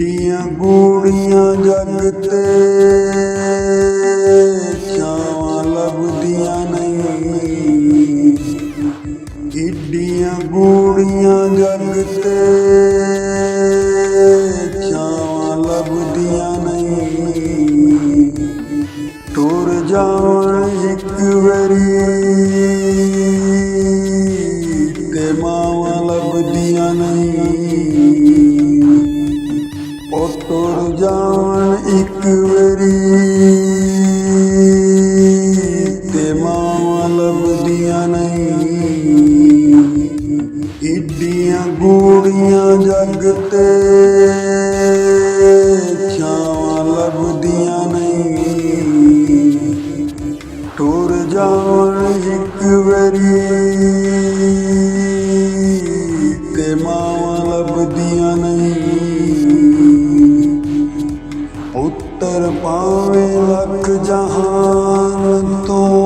ਏਡੀਆਂ ਗੂੜੀਆਂ ਜੱਗ ਤੇ ਛਾਵਾਂ ਲੱਭਦੀਆਂ ਨਹੀਂ। ਏਡੀਆਂ ਗੂੜੀਆਂ ਜੱਗ ਤੇ ਛਾਵਾਂ ਲੱਭਦੀਆਂ ਨਹੀਂ। ਟੁਰ ਜਾਵਣ ਇੱਕ ਵਾਰੀ ਤੇ ਮਾਵਾਂ ਲੱਭਦੀਆਂ ਨਹੀਂ। ਉਹ ਟੁਰ ਜਾਵਣ ਇੱਕ ਵਾਰੀ ਤੇ ਮਾਵਾਂ ਲੱਭਦੀਆਂ ਨਹੀਂ। ਏਡੀਆਂ ਗੂੜੀਆਂ ਜੱਗ ਤੇ ਛਾਵਾਂ ਲੱਭਦੀਆਂ ਨਹੀਂ। ਟੁਰ ਜਾਵਣ ਇੱਕ ਵਾਰੀ ਤੇ ਮਾਵਾਂ ਲੱਭਦੀਆਂ ਨਹੀਂ। ਪੁੱਤਰ ਭਾਵੇਂ ਲੱਖ ਜਹਾਨ ਤੋਂ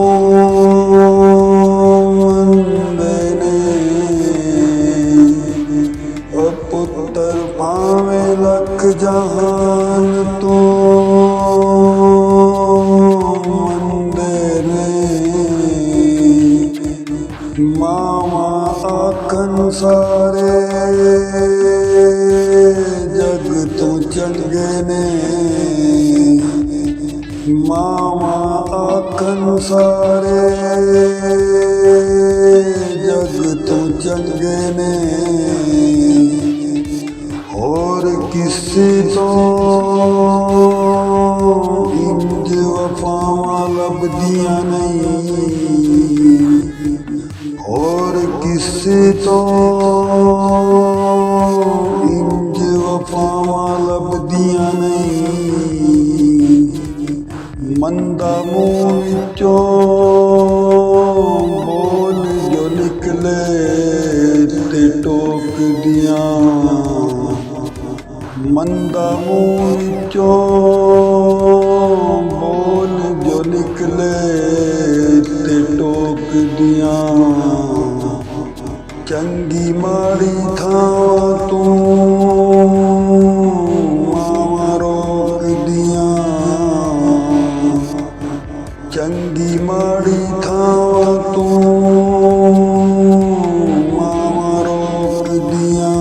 ਮੰਦੇ ਨੇ। ਉਹ ਪੁੱਤਰ ਭਾਵੇਂ ਲੱਖ ਜਹਾਨ ਤੋਂ ਮੰਦੇ ਨੇ। ਮਾਵਾਂ ਆਖਣ ਸਾਰੇ ਜਗ ਤੋਂ ਚੰਗੇ ਨੇ। ਮਾਵਾਂ ਆਖਣ ਸਾਰੇ ਜਗ ਤੋਂ ਚੰਗੇ ਨੇ। ਹੋਰ ਕਿਸੇ ਤੋਂ ਇੰਜ ਵਫਾਵਾਂ ਲੱਭਦੀਆਂ ਨਹੀਂ। ਹੋਰ ਕਿਸੇ ਤੋਂ ਇੰਜ ਵਫਾਵਾਂ ਲੱਭਦੀਆਂ ਨਹੀਂ। ਮੰਦਾ ਮੂੰਹ ਵਿੱਚੋਂ ਬੋਲ ਜੋ ਨਿਕਲੇ ਤੇ ਟੋਕਦੀਆਂ। ਮੰਦਾ ਮੂੰਹ ਵਿੱਚੋਂ ਬੋਲ ਜੋ ਨਿਕਲੇ ਤੇ ਟੋਕਦੀਆਂ। ਚੰਗੀ ਮਾੜੀ ਥਾਂ ਤੂੰ ਮਾਵਾਂ ਰੋਕਦੀਆਂ। ਚੰਗੀ ਮਾੜੀ ਥਾਂ ਤੂੰ ਮਾਵਾਂ ਰੋਕਦੀਆਂ।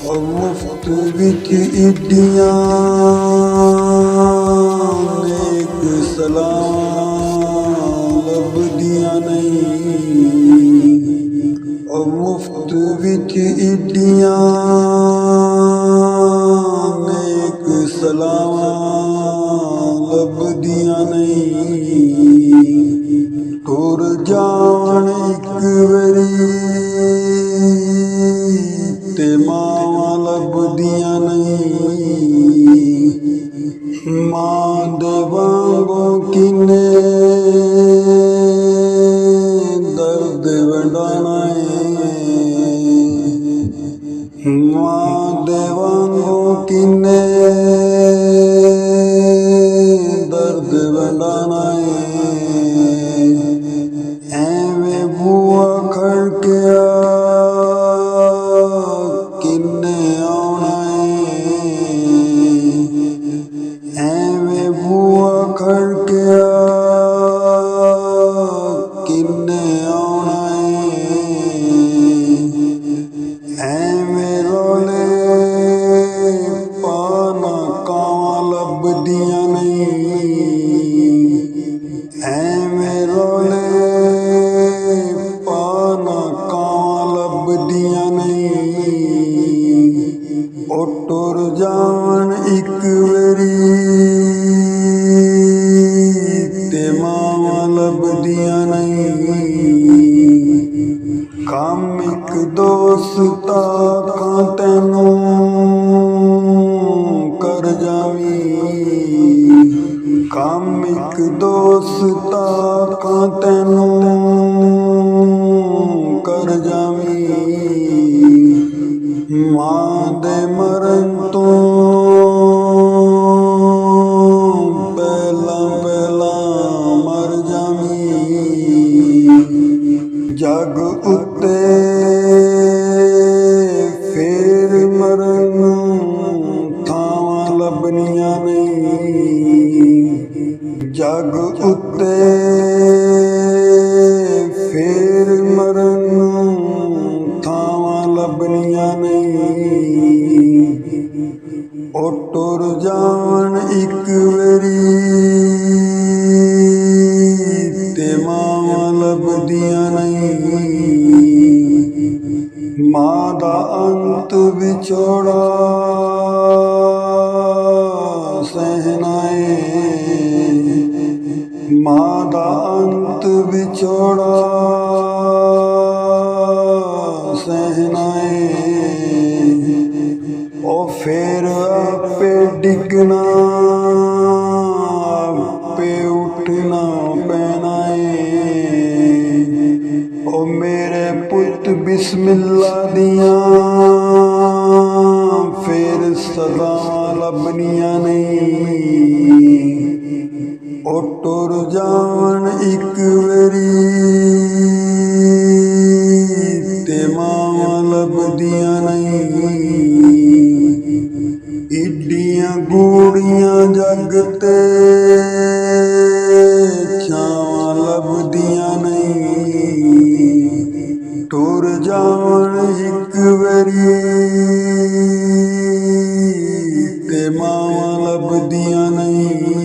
ਉਹ ਮੁਫਤ ਵਿੱਚ ਏਡੀਆਂ ਨੇਕ ਸਲਾਮਾਂ ਲੱਭਦੀਆਂ ਨਹੀਂ। ਉਹ ਮੁਫਤ ਵਿੱਚ ਏਡੀਆਂ ਨੇਕ ਸਲਾਮਾਂ ਲੱਭਦੀਆਂ ਨਹੀਂ। ਟੁਰ ਜਾਣ ਇੱਕ ਵਾਰੀ ਤੇ ਮਾਵਾਂ ਲੱਭਦੀਆਂ ਨਹੀਂ। ਮਾਂ ਦੇ ਵਾਂਗੂ ਕਿੰਨੇ ਦਰਦ ਵੰਡਾਣਾ ਏ। ਮਾਂ ਦੇ ਵਾਂਗੂ ਕਿੰਨੇ ਦਰਦ ਵੰਡਾਣਾ ਏ। ਐਵੇਂ ਬੂਹਾ ਖੜਕਿਆ ਕਿੰਨੇ ਆਉਣਾ ਏ। ਐਵੇਂ ਬੂਹਾ ਖੜਕਿਆ ਕਿੰਨੇ ਆਉਣਾ ਏ। ਐਵੇਂ ਰੋਲੇ ਪਾਣਾ ਕਾਂ ਲੱਭਦੀਆਂ ਨਹੀਂ। ਐਵੇਂ ਰੋਲੇ ਪਾਣਾ ਕਾਂ ਲੱਭਦੀਆਂ ਨਹੀਂ। ਉਹ ਟੁਰ ਜਾਵਣ ਇੱਕ ਵਾਰੀ ਤੇ ਮਾਵਾਂ ਲੱਭਦੀਆਂ ਨਹੀਂ। ਕੰਮ ਇੱਕ ਦੋਸਤਾ ਖਾਂ ਤੈਨੂੰ ਕਰ ਜਾਵੀਂ। ਕੰਮ ਇੱਕ ਦੋਸਤਾ ਖਾਂ ਤੈਨੂੰ ਕਰ ਜਾਵੀਂ। ਮਾਂ ਦੇ ਮਰਨ ਤੋਂ ਪਹਿਲਾਂ ਪਹਿਲਾਂ ਮਰ ਜਾਵੀਂ। ਜਗ ਉੱਤੇ ਫੇਰ ਮਰ ਮਾਵਾਂ ਲੱਭਦੀਆਂ ਨਹੀਂ। ਮਾਂ ਦਾ ਅੰਤ ਵਿਛੋੜਾ ਸਹਿਣਾ ਏ, ਮਾਂ ਦਾ ਅੰਤ ਵਿਛੋੜਾ ਸਹਿਣਾ ਏ। ਉਹ ਫੇਰ ਆਪੇ ਡਿੱਗਣਾ, ਆਪੇ ਉੱਠਣਾ ਪੈਣਾ ਏ। ਉਹ ਮੇਰੇ ਪੁੱਤ ਬਿਸਮਿਲ੍ਲਾ ਦੀਆਂ ਫੇਰ ਸਦਾਵਾਂ ਲੱਭਣੀਆਂ ਨਹੀਂ। ਉਹ ਟੁਰ ਜਾਣ ਇੱਕ ਵਾਰੀ ਤੇ ਮਾਵਾਂ ਲੱਭਦੀਆਂ ਨਹੀਂ। ਇੱਡੀਆਂ ਗੂੜੀਆਂ ਜੱਗ ਤੇ ਛਾਵਾਂ ਲੱਭਦੀਆਂ ਨਹੀਂ। ਟੁਰ ਜਾਣ ਇੱਕ ਵਾਰੀ ਤੇ ਮਾਵਾਂ ਲੱਭਦੀਆਂ ਨਹੀਂ।